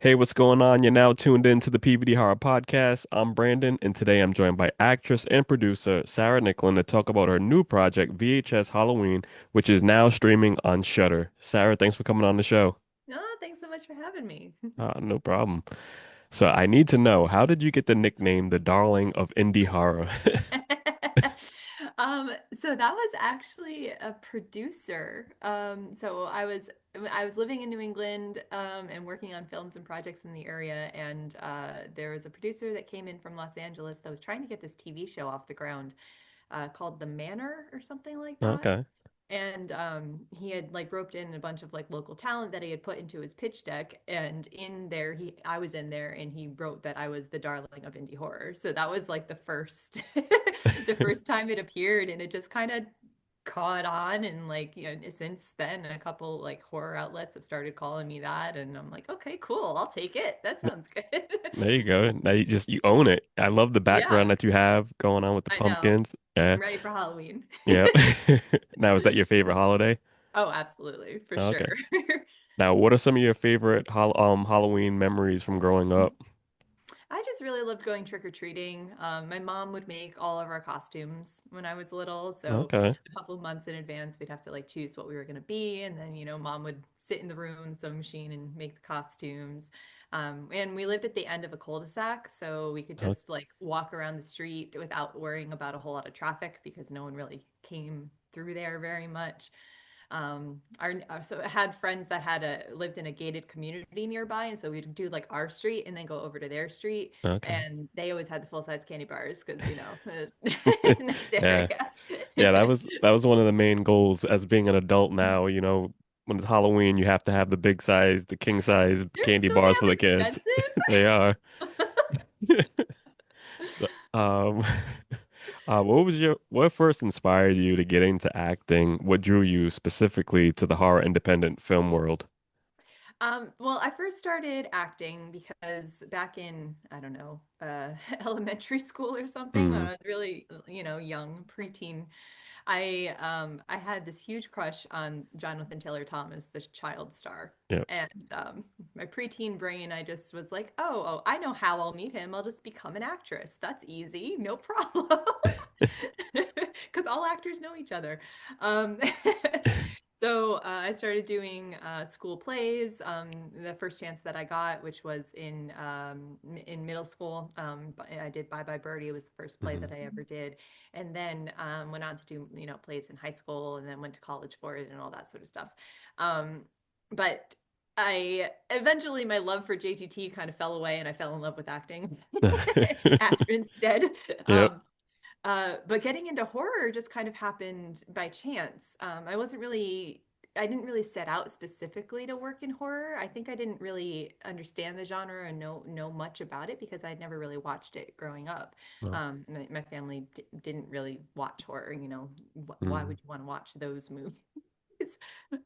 Hey, what's going on? You're now tuned in to the PVD Horror Podcast. I'm Brandon, and today I'm joined by actress and producer Sarah Nicklin to talk about her new project, VHS Halloween, which is now streaming on Shudder. Sarah, thanks for coming on the show. Oh, thanks so much for having me. No problem. So I need to know, how did you get the nickname the darling of indie horror? So that was actually a producer. So I was living in New England and working on films and projects in the area, and there was a producer that came in from Los Angeles that was trying to get this TV show off the ground called The Manor or something like that. Okay. And he had like roped in a bunch of like local talent that he had put into his pitch deck, and in there he I was in there, and he wrote that I was the darling of indie horror. So that was like the first the first time it appeared, and it just kind of caught on. And like, since then a couple like horror outlets have started calling me that, and I'm like, okay, cool, I'll take it, that sounds good. There you go. Now you own it. I love the background Yeah, that you have going on with the I know. pumpkins. Yeah. I'm ready for Halloween. Yeah. Now, is that your favorite holiday? Oh, absolutely, for Okay. sure. Now, what are some of your favorite Halloween memories from growing up? I just really loved going trick-or-treating. My mom would make all of our costumes when I was little. So Okay. a couple of months in advance, we'd have to like choose what we were going to be. And then, mom would sit in the room, sewing machine, and make the costumes. And we lived at the end of a cul-de-sac, so we could Oh, just like walk around the street without worrying about a whole lot of traffic because no one really came through there very much. So I had friends that had lived in a gated community nearby, and so we'd do like our street and then go over to their street, okay. and they always had the full size candy bars because it was in this Yeah. area. Yeah, that was one of the main goals as being an adult now, when it's Halloween, you have to have the big size, the king size They're candy so bars for damn the kids. expensive. They are. So, what first inspired you to get into acting? What drew you specifically to the horror independent film world? Well, I first started acting because back in, I don't know, elementary school or something, when Mm, I was really, young, preteen, I had this huge crush on Jonathan Taylor Thomas, the child star. yeah. And my preteen brain, I just was like, oh, I know how I'll meet him. I'll just become an actress. That's easy, no problem. Because all actors know each other. Um, so I started doing school plays. The first chance that I got, which was in middle school, I did Bye Bye Birdie. It was the first play Mhm. that I ever did, and then went on to do plays in high school, and then went to college for it and all that sort of stuff. But I eventually my love for JTT kind of fell away, and I fell in love with acting actor instead. Yep. Um, but getting into horror just kind of happened by chance. I didn't really set out specifically to work in horror. I think I didn't really understand the genre and know much about it because I'd never really watched it growing up. Oh, My family didn't really watch horror. Why mm, would you want to watch those movies?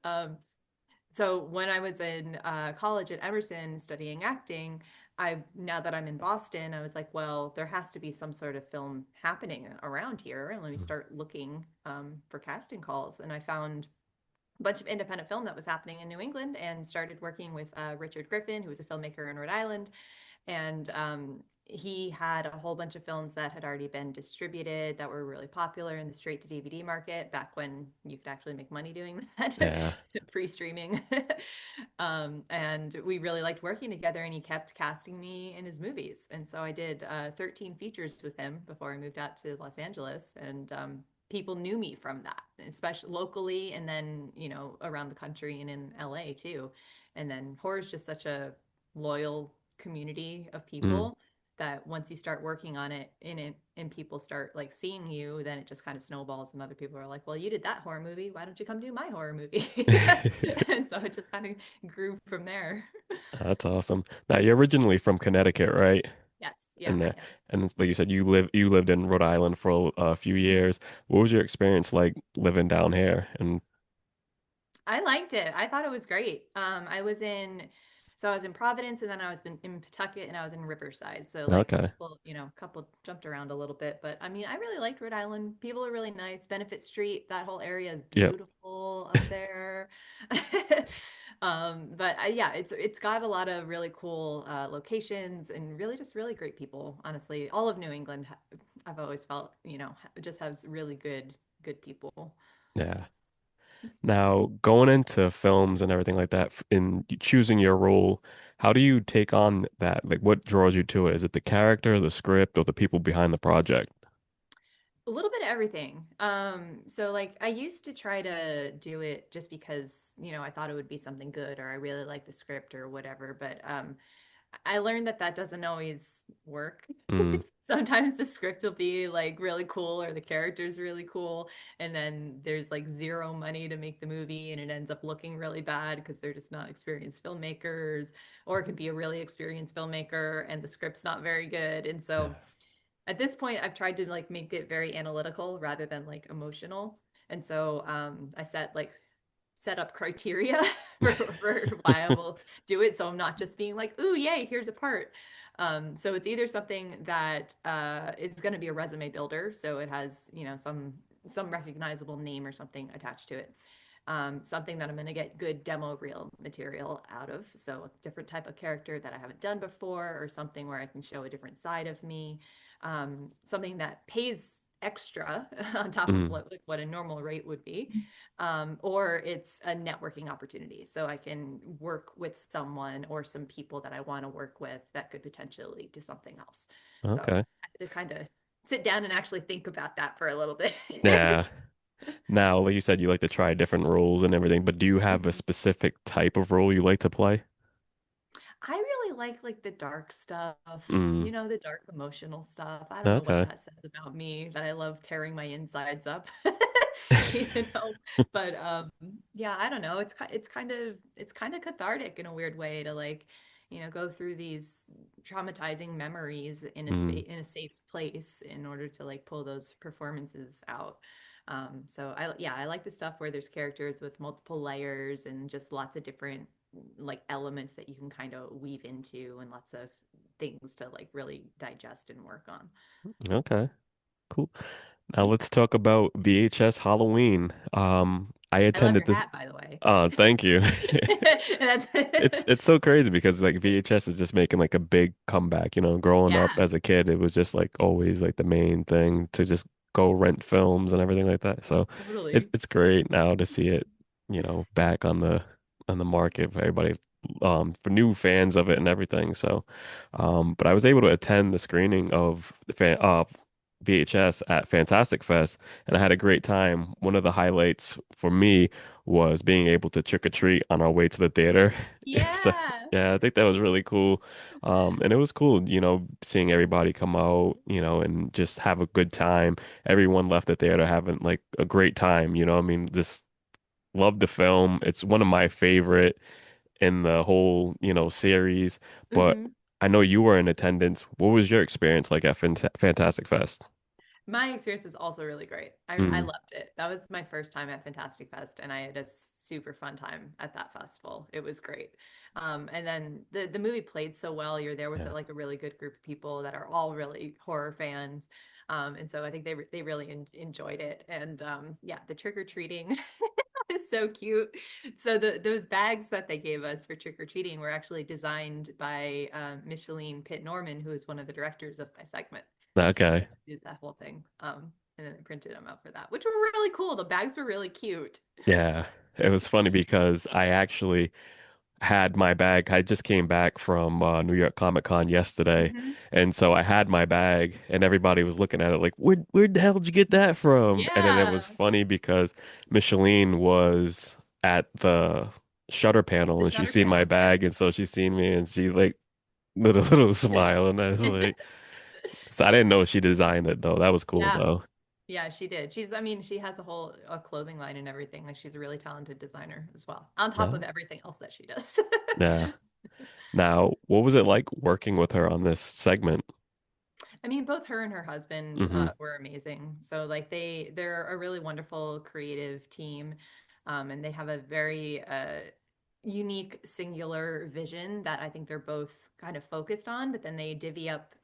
Um, so when I was in college at Emerson studying acting, now that I'm in Boston, I was like, well, there has to be some sort of film happening around here, and let me mm, start looking for casting calls. And I found a bunch of independent film that was happening in New England, and started working with Richard Griffin, who was a filmmaker in Rhode Island, and he had a whole bunch of films that had already been distributed that were really popular in the straight to DVD market back when you could actually make money doing that, yeah. pre-streaming. And we really liked working together, and he kept casting me in his movies. And so I did 13 features with him before I moved out to Los Angeles. And people knew me from that, especially locally, and then, around the country and in LA too. And then horror is just such a loyal community of Mm. people that once you start working on it and people start like seeing you, then it just kind of snowballs, and other people are like, well, you did that horror movie, why don't you come do my horror movie? And so it just kind of grew from there. That's awesome. Now, you're originally from Connecticut, right? Yes, yeah, And I uh, am. and like you said, you lived in Rhode Island for a few years. What was your experience like living down here? And I liked it. I thought it was great. So I was in Providence, and then I was in Pawtucket, and I was in Riverside. So like okay, couple jumped around a little bit, but I mean, I really liked Rhode Island. People are really nice. Benefit Street, that whole area is yep. beautiful up there. there. But yeah, it's got a lot of really cool locations and really just really great people. Honestly, all of New England, I've always felt, just has really good people. Yeah. Now, going into films and everything like that, in choosing your role, how do you take on that? Like, what draws you to it? Is it the character, the script, or the people behind the project? A little bit of everything. So like I used to try to do it just because, I thought it would be something good or I really like the script or whatever, but I learned that that doesn't always work. Mm, Sometimes the script will be like really cool or the character's really cool, and then there's like zero money to make the movie and it ends up looking really bad because they're just not experienced filmmakers, or it could be a really experienced filmmaker and the script's not very good. And so yeah. at this point I've tried to like make it very analytical rather than like emotional. And so I set up criteria for why I will do it. So I'm not just being like, ooh, yay, here's a part. So it's either something that is going to be a resume builder, so it has, some recognizable name or something attached to it. Something that I'm going to get good demo reel material out of. So a different type of character that I haven't done before, or something where I can show a different side of me. Something that pays extra on top of Mm, what a normal rate would be. Or it's a networking opportunity. So I can work with someone or some people that I want to work with that could potentially lead to something else. So okay. I had to kind of sit down and actually think about that for a little bit. Yeah. Now, like you said, you like to try different roles and everything, but do you have a Mhm. specific type of role you like to play? I really like the dark stuff, Mm, the dark emotional stuff. I don't know what okay. that says about me, that I love tearing my insides up. You know, but yeah, I don't know. It's kind of cathartic in a weird way to like, go through these traumatizing memories in a Mm, space in a safe place in order to like pull those performances out. So I like the stuff where there's characters with multiple layers and just lots of different like elements that you can kind of weave into and lots of things to like really digest and work on. okay. Cool. Now let's talk about VHS Halloween. I I love attended your this. hat, by the way. Thank you. And It's that's it's so crazy because like VHS is just making like a big comeback, Growing up yeah, as a kid, it was just like always like the main thing to just go rent films and everything like that. So it's totally. it's great now to see it, back on the market for everybody, for new fans of it and everything. So but I was able to attend the screening of VHS at Fantastic Fest, and I had a great time. One of the highlights for me was being able to trick or treat on our way to the theater. So Yeah. yeah, I think that was really cool. And it was cool, seeing everybody come out, and just have a good time. Everyone left the theater having like a great time, I mean, just loved the film. It's one of my favorite in the whole, series, but Hmm. I know you were in attendance. What was your experience like at Fantastic Fest? My experience was also really great. I Mm, loved it. That was my first time at Fantastic Fest, and I had a super fun time at that festival. It was great. And then the movie played so well. You're there with yeah. like a really good group of people that are all really horror fans. And so I think they really enjoyed it. And yeah, the trick or treating is so cute. So those bags that they gave us for trick or treating were actually designed by Micheline Pitt Norman, who is one of the directors of my segment. So Okay. I did that whole thing. And then I printed them out for that, which were really cool. The bags were really cute. Yeah. It was funny because I actually had my bag. I just came back from New York Comic Con yesterday, Hmm. and so I had my bag, and everybody was looking at it like, "Where the hell did you get that from?" And then it was Yeah, funny because Micheline was at the Shudder panel, the and she Shudder seen my panel. Yep. bag, and so she seen me, and she like did a little smile, and I was like, so I didn't know she designed it though. That was cool Yeah, though. yeah, she did. I mean, she has a clothing line and everything. Like she's a really talented designer as well, on top of No, everything else that she does. yeah. Now, what was it like working with her on this segment? I mean, both her and her husband Hmm. were amazing. So like they're a really wonderful creative team, and they have a very unique singular vision that I think they're both kind of focused on. But then they divvy up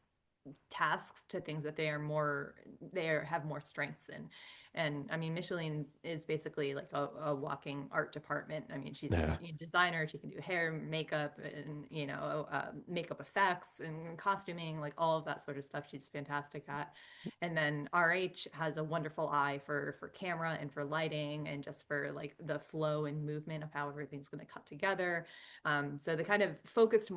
tasks to things that they have more strengths in. And I mean, Micheline is basically like a walking art department. I mean, she's a Yeah. designer. She can do hair, makeup, and makeup effects and costuming, like all of that sort of stuff. She's fantastic at. And then RH has a wonderful eye for camera and for lighting and just for like the flow and movement of how everything's going to cut together. So they kind of focused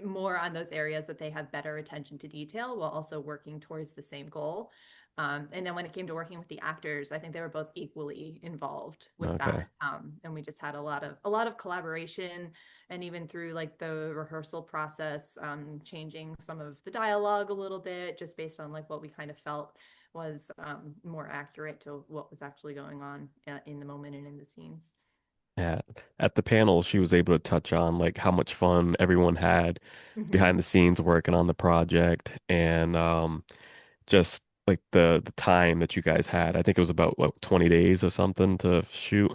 more on those areas that they have better attention to detail while also working towards the same goal. And then when it came to working with the actors, I think they were both equally involved with Okay. that. And we just had a lot of collaboration, and even through like the rehearsal process, changing some of the dialogue a little bit, just based on like what we kind of felt was more accurate to what was actually going on in the moment and in the scenes. Yeah. At the panel, she was able to touch on like how much fun everyone had Mm-hmm. behind the scenes working on the project and just like the time that you guys had. I think it was about what 20 days or something to shoot.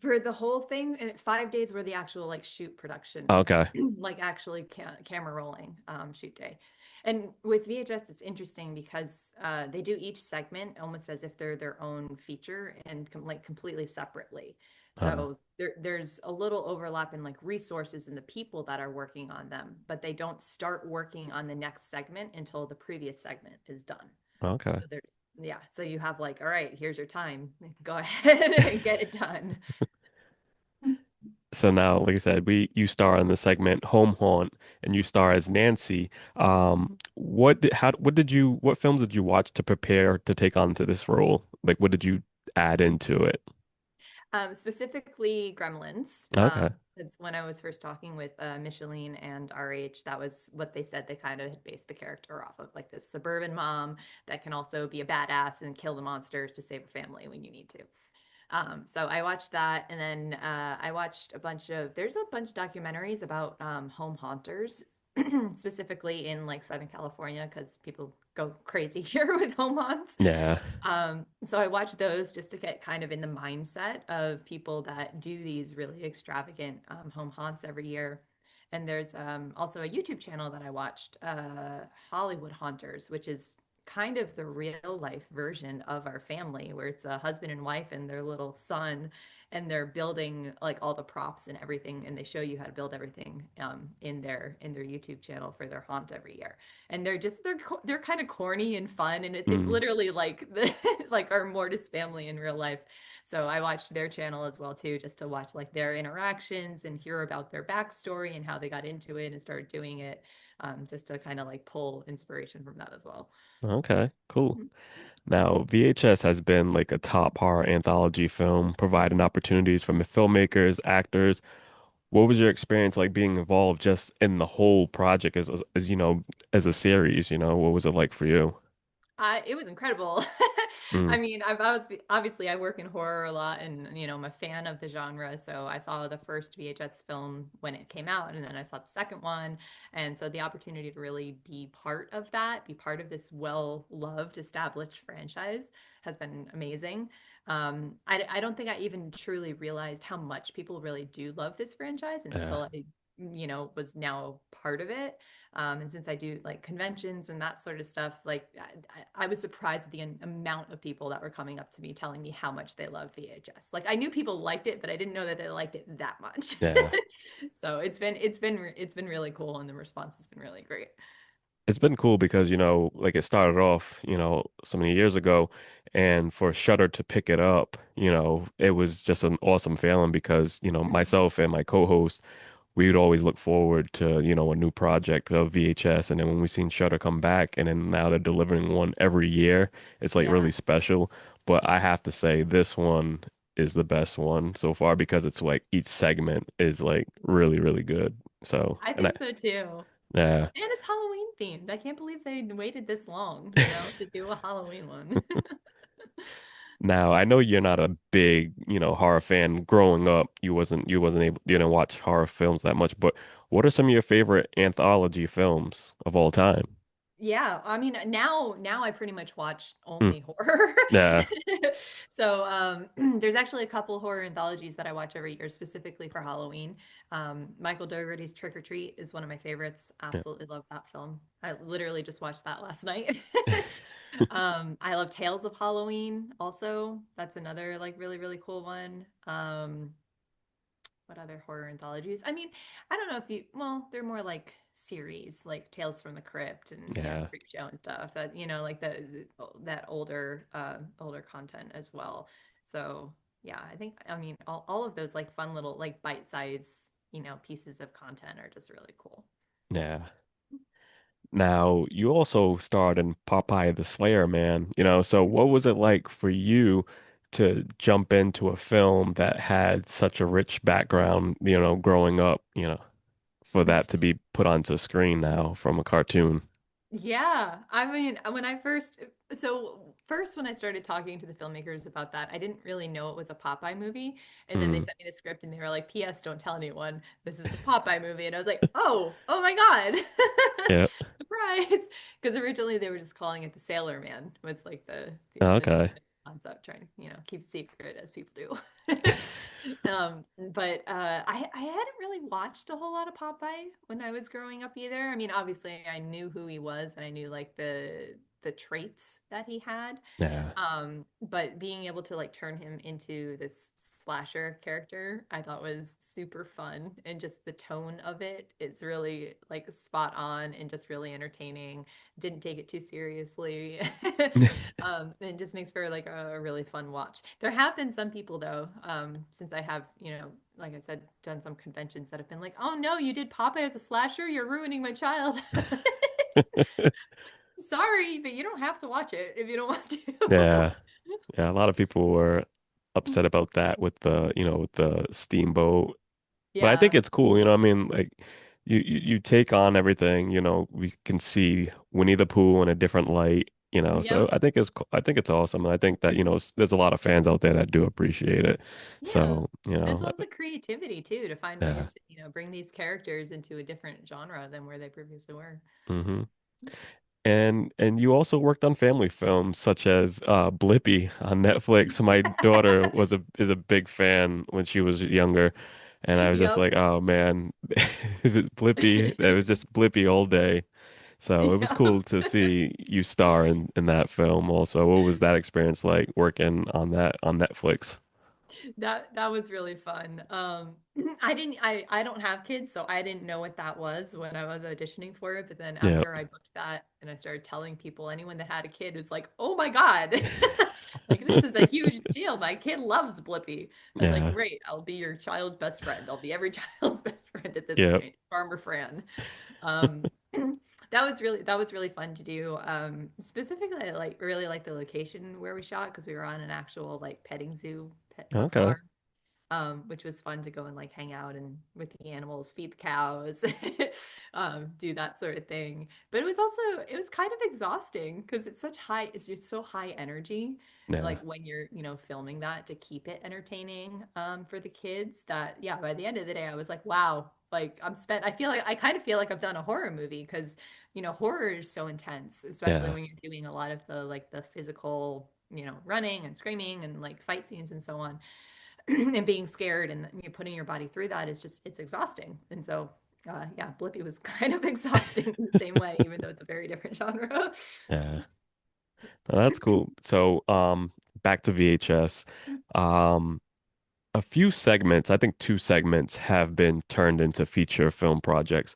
For the whole thing, 5 days were the actual like shoot production, Okay. like actually camera rolling shoot day. And with VHS, it's interesting because they do each segment almost as if they're their own feature and like completely separately. Uh, So there's a little overlap in like resources and the people that are working on them, but they don't start working on the next segment until the previous segment is done. okay. So yeah, so you have like, all right, here's your time. Go ahead and get it done. So now, like I said, we you star in the segment Home Haunt and you star as Nancy. What films did you watch to prepare to take on to this role? Like what did you add into it? Specifically Gremlins. Okay. It's when I was first talking with Micheline and RH, that was what they said. They kind of had based the character off of like this suburban mom that can also be a badass and kill the monsters to save a family when you need to. So I watched that, and then I watched there's a bunch of documentaries about home haunters, specifically in like Southern California, because people go crazy here with home haunts. Yeah. So I watched those just to get kind of in the mindset of people that do these really extravagant home haunts every year. And there's also a YouTube channel that I watched, Hollywood Haunters, which is kind of the real life version of our family, where it's a husband and wife and their little son, and they're building like all the props and everything, and they show you how to build everything in their YouTube channel for their haunt every year. And they're kind of corny and fun, and it's Mm, literally like the like our Mortis family in real life. So I watched their channel as well too, just to watch like their interactions and hear about their backstory and how they got into it and started doing it, just to kind of like pull inspiration from that as well. okay. Cool. Now, VHS has been like a top horror anthology film, providing opportunities for filmmakers, actors. What was your experience like being involved just in the whole project as as a series, what was it like for you? It was incredible. Mm, I mean, obviously I work in horror a lot, and I'm a fan of the genre. So I saw the first VHS film when it came out, and then I saw the second one, and so the opportunity to really be part of that, be part of this well-loved, established franchise, has been amazing. I don't think I even truly realized how much people really do love this franchise yeah, until was now part of it. And since I do like conventions and that sort of stuff, like I was surprised at the amount of people that were coming up to me telling me how much they love VHS. Like I knew people liked it, but I didn't know that they liked it that much. yeah. So it's been really cool, and the response has been really great. It's been cool because, like it started off, so many years ago, and for Shudder to pick it up, it was just an awesome feeling because, Mhm. myself and my co-host, we would always look forward to, a new project of VHS. And then when we seen Shudder come back and then now they're delivering one every year, it's like Yeah, really special. But I have to say this one is the best one so far because it's like each segment is like really, really good. So, I and think so too. yeah. And it's Halloween themed. I can't believe they waited this long, to do a Halloween one. Now, I know you're not a big, horror fan. Growing up, you didn't watch horror films that much, but what are some of your favorite anthology films of all time? Yeah, I mean now I pretty much watch Mm, only horror. yeah, So there's actually a couple horror anthologies that I watch every year specifically for Halloween. Michael Dougherty's Trick or Treat is one of my favorites. yeah. Absolutely love that film. I literally just watched that last night. I love Tales of Halloween also. That's another like really, really cool one. What other horror anthologies? I mean, I don't know if you, well, they're more like series, like Tales from the Crypt and, Yeah. Creep Show and stuff that, like that older content as well. So, yeah, I think, I mean, all of those like fun little like bite-sized, pieces of content are just really cool. Yeah. Now, you also starred in Popeye the Slayer Man, so what was it like for you to jump into a film that had such a rich background, growing up, for that to be put onto screen now from a cartoon? Yeah, I mean, first when I started talking to the filmmakers about that, I didn't really know it was a Popeye movie, and then they Mm, sent me the script and they were like, "P.S. Don't tell anyone this is a Popeye movie," and I was like, "Oh my God, yeah. surprise!" Because originally they were just calling it the Sailor Man, was like the Okay. concept, trying to keep it secret as people do. But I hadn't really watched a whole lot of Popeye when I was growing up either. I mean, obviously I knew who he was and I knew like the traits that he had. Yeah. But being able to like turn him into this slasher character, I thought was super fun. And just the tone of it is really like spot on and just really entertaining. Didn't take it too seriously. And just makes for like a really fun watch. There have been some people though, since I have, like I said, done some conventions that have been like, oh no, you did Popeye as a slasher, you're ruining my child. Sorry, but you don't have to watch it if you don't want to. Yeah. Yeah. A lot of people were upset about that with the steamboat. But I think Yeah. it's cool, I mean, like you take on everything, we can see Winnie the Pooh in a different light, so Yep. I think it's awesome. And I think that, there's a lot of fans out there that do appreciate it. Yeah. So, It's lots of creativity too to find yeah. ways to, bring these characters into a different genre than where they previously were. Hmm. And you also worked on family films such as Blippi on Netflix. My daughter is a big fan when she was younger, and I was just Yep. like, oh man, Blippi, it was just Blippi all day. So it was Yeah. cool to see you star in that film also. What was that experience like working on that on Netflix? That was really fun. I don't have kids, so I didn't know what that was when I was auditioning for it. But then Yeah. after I booked that and I started telling people, anyone that had a kid was like, "Oh my God, like this is a huge deal. My kid loves Blippi." I was like, Yeah. "Great, I'll be your child's best friend. I'll be every child's best friend at this Yeah. point, Farmer Fran." Um, that was really fun to do. Specifically, I like really like the location where we shot because we were on an actual like petting zoo, pet Okay. farm, which was fun to go and like hang out and with the animals, feed the cows, do that sort of thing. But it was kind of exhausting because it's just so high energy. Yeah. Like when you're, filming that to keep it entertaining, for the kids that, yeah, by the end of the day, I was like, wow, like I kind of feel like I've done a horror movie because, horror is so intense, especially Yeah. when you're doing a lot of the physical, running and screaming and like fight scenes and so on. And being scared and putting your body through that is just it's exhausting. And so yeah, Blippi was kind of exhausting in the same way, even though it's a very different genre. Yeah. Well, that's cool. So, back to VHS. Um, a few segments, I think two segments have been turned into feature film projects.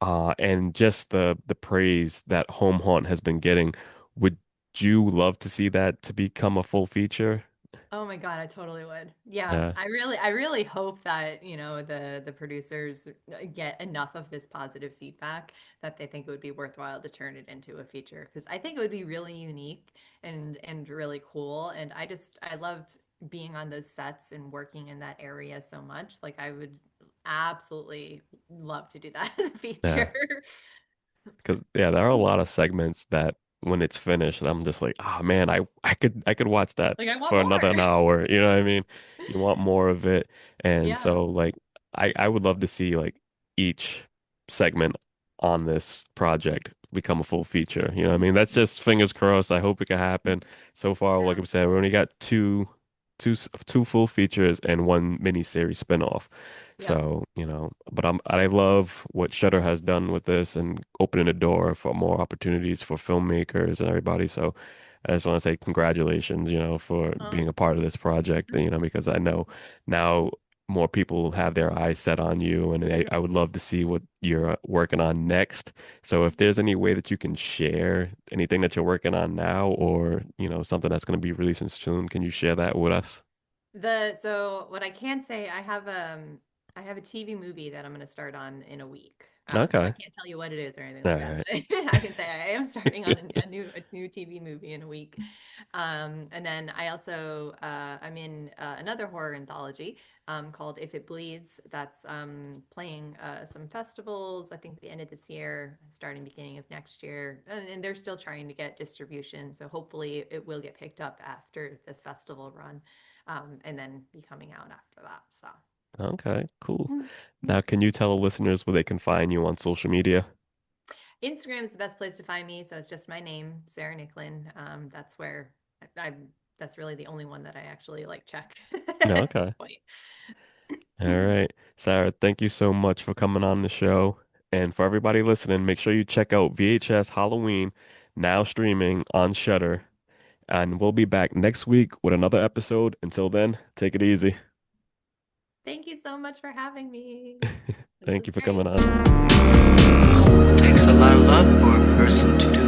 And just the praise that Home Haunt has been getting, would you love to see that to become a full feature? Oh my God, I totally would. Yeah, Yeah, I really hope that, the producers get enough of this positive feedback that they think it would be worthwhile to turn it into a feature because I think it would be really unique and really cool. And I loved being on those sets and working in that area so much. Like I would absolutely love to do that as a yeah. feature. Because yeah, there are a lot of segments that when it's finished, I'm just like, oh man, I could watch that Like I want for another more. an hour. You know what I mean? You want more of it, and Yeah. so like I would love to see like each segment on this project become a full feature. You know what I mean? That's just fingers crossed. I hope it can happen. So far, like Yeah. I said, we only got two. two full features and one miniseries spinoff. Yeah. So, but I love what Shudder has done with this and opening the door for more opportunities for filmmakers and everybody. So I just want to say congratulations, for Oh, being a part of this project, because I know now more people have their eyes set on you, and I would love to see what you're working on next. So if there's any way that you can share anything that you're working on now or, something that's going to be releasing soon, can you share that with us? So what I can say, I have a TV movie that I'm going to start on in a week. So I Okay. can't tell you what it is or anything All like that, right. but I can say I am starting on a new TV movie in a week. And then I'm in another horror anthology called If It Bleeds. That's playing some festivals. I think the end of this year, starting beginning of next year, and they're still trying to get distribution. So hopefully it will get picked up after the festival run, and then be coming out after that. So Okay, cool. mm, Now, can you tell the listeners where they can find you on social media? Instagram is the best place to find me. So it's just my name, Sarah Nicklin. That's where I that's really the only one that I actually like check No, at this okay. point. All right. Sarah, thank you so much for coming on the show. And for everybody listening, make sure you check out VHS Halloween, now streaming on Shudder. And we'll be back next week with another episode. Until then, take it easy. Thank you so much for having me. This Thank was you for coming great. on. Takes a lot of love for a person to do